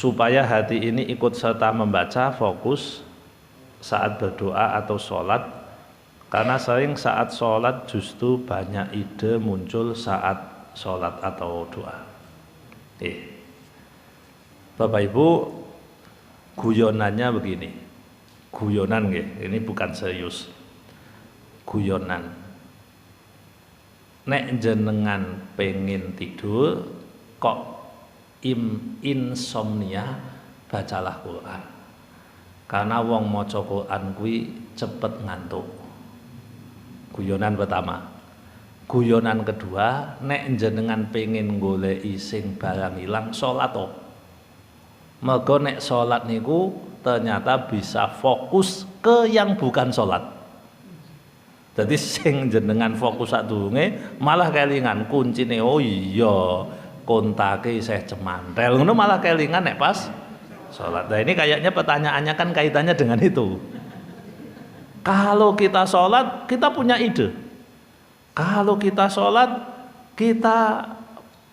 supaya hati ini ikut serta membaca, fokus saat berdoa atau sholat, karena sering saat sholat justru banyak ide muncul saat sholat atau doa. Bapak Ibu, guyonannya begini, guyonan nggih, ini bukan serius, guyonan. Nek jenengan pengen tidur kok insomnia, bacalah Quran. Karena wong maca Quran kuwi cepet ngantuk. Guyonan pertama. Guyonan kedua, nek jenengan pengen goleki sing barang ilang, salat to. Mergo nek salat niku ternyata bisa fokus ke yang bukan salat. Jadi sing jenengan fokus sadurunge malah kelingan kuncine, oh iya kontake isih cemantel, ngono malah kelingan nek pas sholat. Nah ini kayaknya pertanyaannya kan kaitannya dengan itu. Kalau kita sholat kita punya ide, kalau kita sholat kita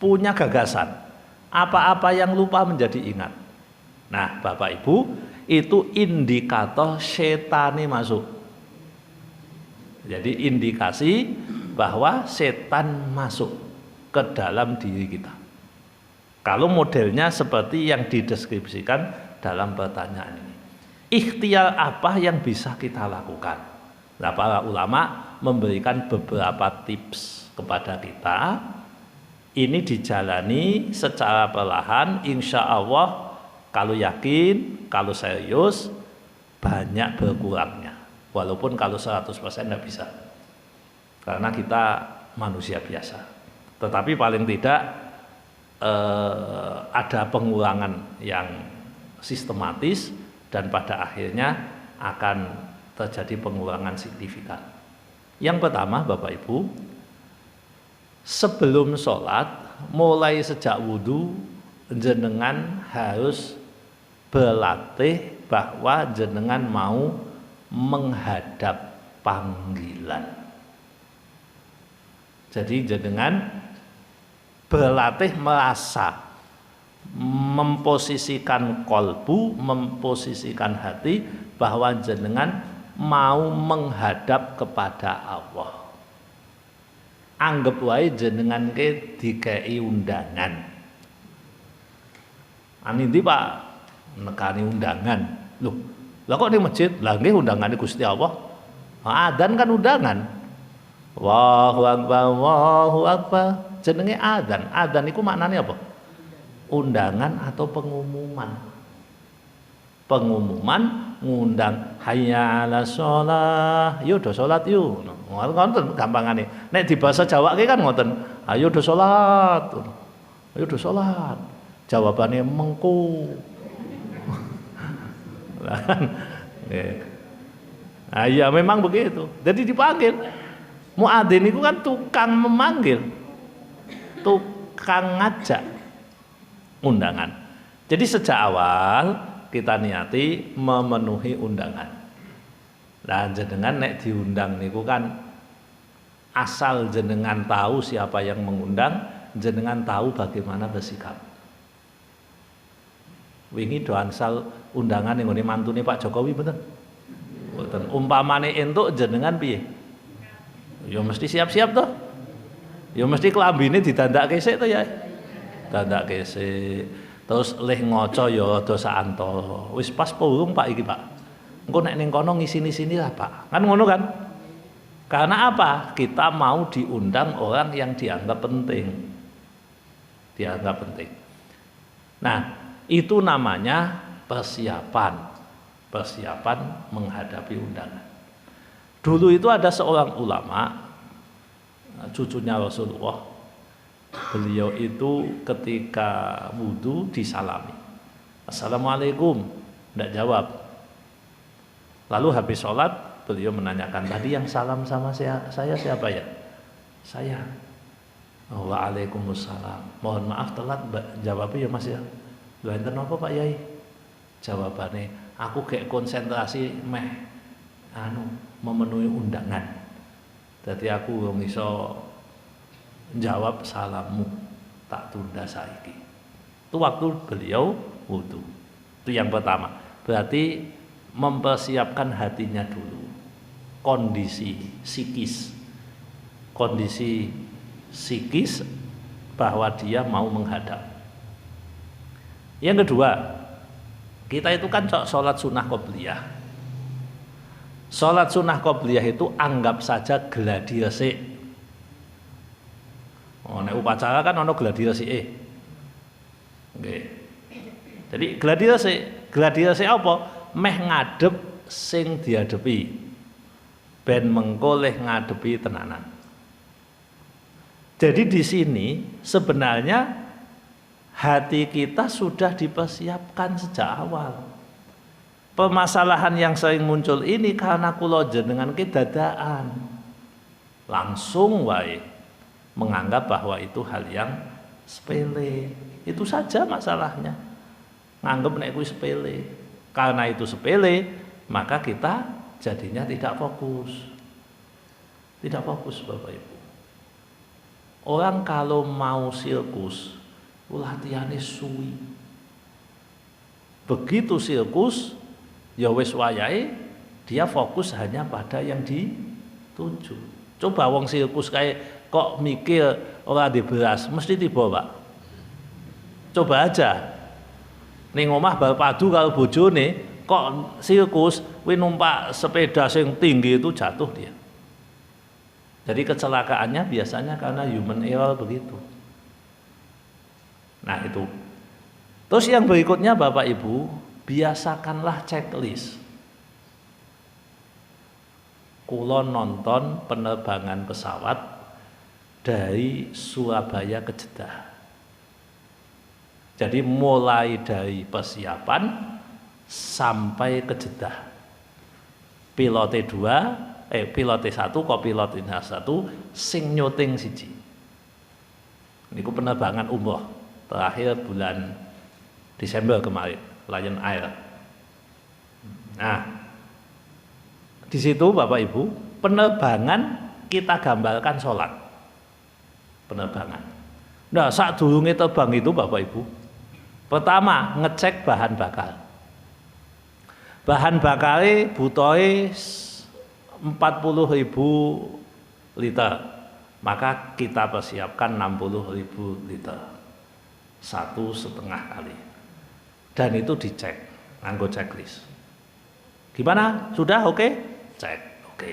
punya gagasan, apa-apa yang lupa menjadi ingat. Nah Bapak Ibu, itu indikator setane masuk. Jadi indikasi bahwa setan masuk ke dalam diri kita. Kalau modelnya seperti yang dideskripsikan dalam pertanyaan ini, ikhtiar apa yang bisa kita lakukan? Nah, para ulama memberikan beberapa tips kepada kita. Ini dijalani secara perlahan, insya Allah kalau yakin, kalau serius, banyak berkurangnya. Walaupun kalau 100% tidak bisa, karena kita manusia biasa. Tetapi paling tidak ada pengulangan yang sistematis dan pada akhirnya akan terjadi pengulangan signifikan. Yang pertama Bapak Ibu, sebelum sholat mulai sejak wudhu jenengan harus berlatih bahwa jenengan mau menghadap panggilan. Jadi jenengan berlatih merasa, memposisikan kolbu, memposisikan hati bahwa jenengan mau menghadap kepada Allah. Anggap wae jenengan ke dikei undangan. Anindi Pak nekani undangan. Loh, lah kok di masjid? Lah nggih undangane Gusti Allah. Adzan kan undangan. Allahu Akbar, Allahu Akbar. Jenenge adzan. Adzan itu maknanya apa? Undangan atau pengumuman. Pengumuman ngundang hayya 'alas shalah. Yo do salat yo. Ngoten gampangane. Nek di bahasa Jawa ki kan ngoten. Ayo do salat. Ayo do salat. Jawabannya mengko. Nah, ya memang begitu. Jadi dipanggil. Muadzin itu kan tukang memanggil, tukang ngajak undangan. Jadi sejak awal kita niati memenuhi undangan. Nah jenengan nek diundang niku kan asal jenengan tahu siapa yang mengundang, jenengan tahu bagaimana bersikap. Wingi do ansal undangan yang ngene mantune Pak Jokowi bener. Mboten umpamane entuk jenengan piye? Ya mesti siap-siap toh. Ya mesti klambine didandakke sik to ya. Dandake sik. Terus leh ngoco ya dosa anto. Wis pas po urung Pak iki Pak. Engko nek ning kono ngisini-sini lah Pak. Kan ngono kan? Karena apa? Kita mau diundang orang yang dianggap penting. Dianggap penting. Nah, itu namanya persiapan. Persiapan menghadapi undangan. Dulu itu ada seorang ulama, cucunya Rasulullah. Beliau itu ketika wudhu disalami. Assalamualaikum, tidak jawab. Lalu habis sholat beliau menanyakan, tadi yang salam sama saya siapa ya? Saya. Oh, waalaikumsalam. Mohon maaf telat jawabnya ya Mas ya. Lha enten apa Pak Yai? Jawabannya, aku kayak konsentrasi memenuhi undangan. Jadi aku belum iso jawab salammu, tak tunda saiki. Itu waktu beliau wudu. Itu yang pertama. Berarti mempersiapkan hatinya dulu. Kondisi psikis bahwa dia mau menghadap. Yang kedua, kita itu kan sholat sunnah qobliyah. Sholat sunnah qobliyah itu anggap saja gladi resik. Nek upacara kan ono gladi resike. Nggih. Jadi gladi resik apa? Meh ngadep sing diadepi. Ben mengko leh ngadepi tenanan. Jadi di sini sebenarnya hati kita sudah dipersiapkan sejak awal. Permasalahan yang sering muncul ini karena kula jenengan kedadaan. Langsung wae menganggap bahwa itu hal yang sepele. Itu saja masalahnya. Nganggep nek kuwi sepele. Karena itu sepele, maka kita jadinya tidak fokus. Tidak fokus Bapak Ibu. Orang kalau mau sirkus, latihannya suwi. Begitu sirkus, ya wis wayahe dia fokus hanya pada yang dituju. Coba wong sirkus kayak kok mikir ora di beras, mesti tiba, Pak. Coba aja. Ning omah bar padu karo bojone, kok sirkus kuwi numpak sepeda sing tinggi itu jatuh dia. Jadi kecelakaannya biasanya karena human error begitu. Nah itu. Terus yang berikutnya Bapak Ibu, biasakanlah checklist. Kula nonton penerbangan pesawat dari Surabaya ke Jeddah. Jadi mulai dari persiapan sampai ke Jeddah. Pilote 1, kopilot 1 sing nyuting siji. Niku penerbangan umroh terakhir bulan Desember kemarin, Lion Air. Nah, di situ Bapak Ibu, penerbangan kita gambarkan sholat. Penerbangan. Nah, saat durunge terbang itu Bapak Ibu, pertama ngecek bahan bakar. Bahan bakarnya butuhnya 40.000 liter, maka kita persiapkan 60.000 liter, 1,5 kali, dan itu dicek nganggo checklist. Gimana? Sudah oke? Cek oke.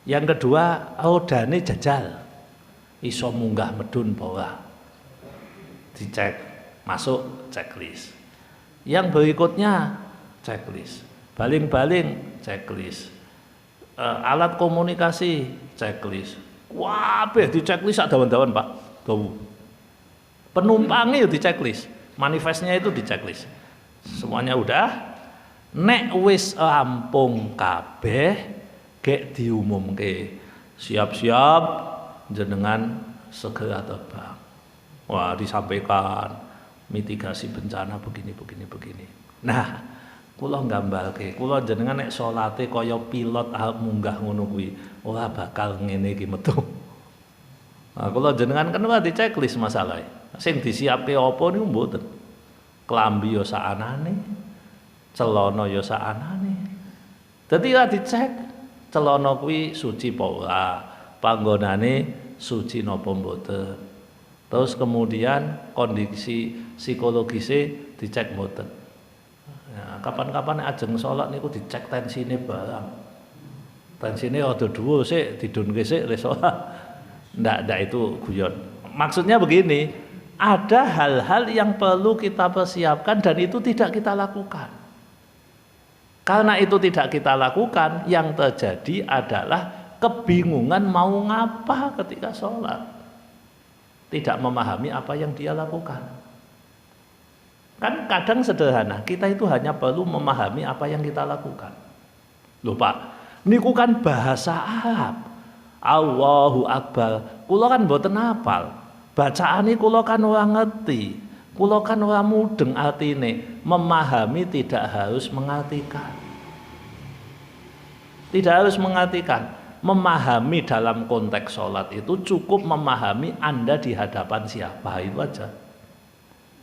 Yang kedua, rodane jajal, iso munggah medun bawah, dicek, masuk checklist. Yang berikutnya checklist, baling-baling checklist, alat komunikasi checklist. Wabeh di checklist sak dawan-dawan Pak. Penumpangnya di checklist, manifestnya itu di checklist. Semuanya udah. Nek wis rampung kabeh gek diumumke. Siap-siap jenengan segera terbang. Wah, disampaikan mitigasi bencana begini. Nah, kula nggambarke, kula jenengan nek salate kaya pilot arep munggah ngono kuwi, ora bakal ngene iki metu. Nah, kula jenengan kan ora di checklist masalahe. Sing disiapke apa niku mboten. Klambi ya saanane, celana ya saanane. Dadi ora dicek celana kuwi suci apa ora, panggonane suci napa mboten. Terus kemudian kondisi psikologisnya dicek mboten. Ya, kapan-kapan ajeng sholat niku dicek tensine barang. Tensine rada dhuwur sik didunke sik le sholat. Ndak itu guyon. Maksudnya begini, ada hal-hal yang perlu kita persiapkan dan itu tidak kita lakukan. Karena itu tidak kita lakukan, yang terjadi adalah kebingungan mau ngapa ketika sholat. Tidak memahami apa yang dia lakukan. Kan kadang sederhana, kita itu hanya perlu memahami apa yang kita lakukan. Loh Pak, niku kan bahasa Arab. Allahu Akbar. Kula kan mboten hafal. Bacaane kula kan ora ngerti. Kula kan ora mudeng artine. Memahami tidak harus mengartikan. Tidak harus mengartikan. Memahami dalam konteks sholat itu cukup memahami Anda di hadapan siapa, itu aja.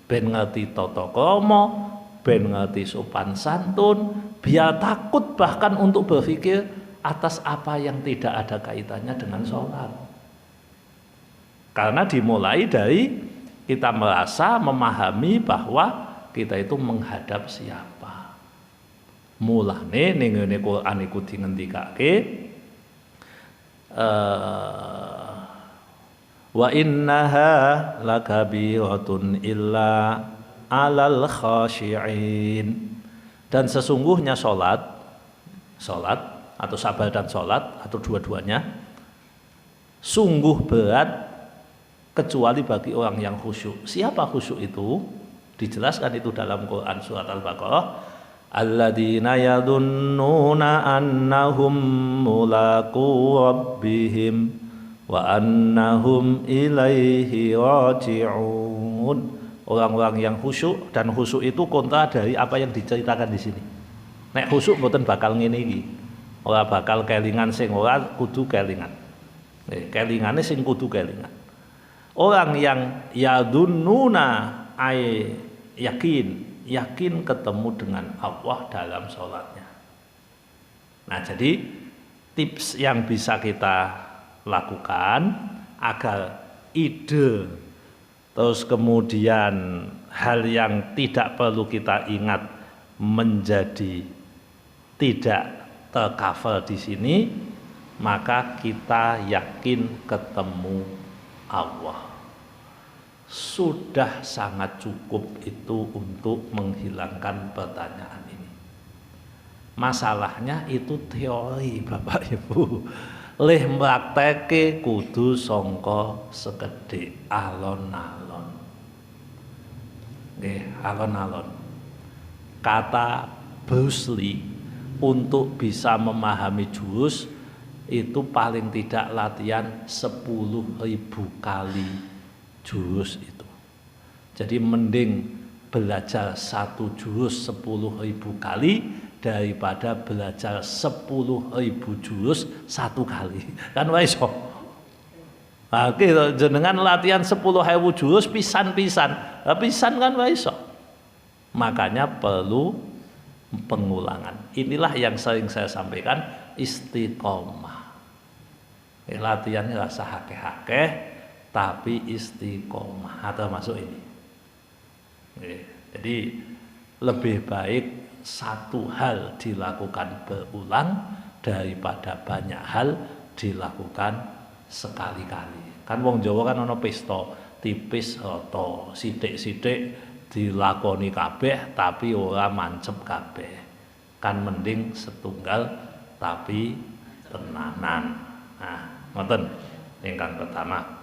ben ngerti tata krama, ben ngerti sopan santun, biar takut bahkan untuk berpikir atas apa yang tidak ada kaitannya dengan sholat. Karena dimulai dari kita merasa memahami bahwa kita itu menghadap siapa. Mulane ning ngene Quran iku dingendikake wa innaha lakabiratun illa alal khashi'in. Dan sesungguhnya sholat atau sabar dan sholat atau dua-duanya sungguh berat kecuali bagi orang yang khusyuk. Siapa khusyuk itu? Dijelaskan itu dalam Quran surat Al-Baqarah, alladzina yadhunnuna annahum mulaqu rabbihim wa annahum ilaihi raji'un. Orang-orang yang khusyuk, dan khusyuk itu kontra dari apa yang diceritakan di sini. Nek khusyuk mboten bakal ngene iki. Ora bakal kelingan sing ora kudu kelingan. Kelingane sing kudu kelingan. Orang yang yadhunnuna yakin ketemu dengan Allah dalam sholatnya. Nah, jadi tips yang bisa kita lakukan agar ide terus kemudian hal yang tidak perlu kita ingat menjadi tidak tercover di sini, maka kita yakin ketemu Allah. Sudah sangat cukup itu untuk menghilangkan pertanyaan ini. Masalahnya itu teori Bapak Ibu. Leh mrakteke kudu sangka sekedhik alon-alon. Nggih, alon-alon. Kata Bruce Lee untuk bisa memahami jurus itu paling tidak latihan 10.000 kali jurus itu. Jadi mending belajar satu jurus 10.000 kali daripada belajar 10.000 jurus satu kali. Kan wae iso. Nah, gitu, jenengan latihan 10.000 jurus pisan-pisan. Pisan kan wae iso. Makanya perlu pengulangan. Inilah yang sering saya sampaikan, istiqomah. Latihannya rasa hakeh-hakeh tapi istiqomah atau masuk ini. Jadi lebih baik satu hal dilakukan berulang daripada banyak hal dilakukan sekali-kali. Kan wong Jawa kan ono pesta tipis rata, sithik-sithik dilakoni kabeh tapi ora mancep kabeh. Kan mending setunggal tapi tenanan. Nah, ngoten ingkang pertama.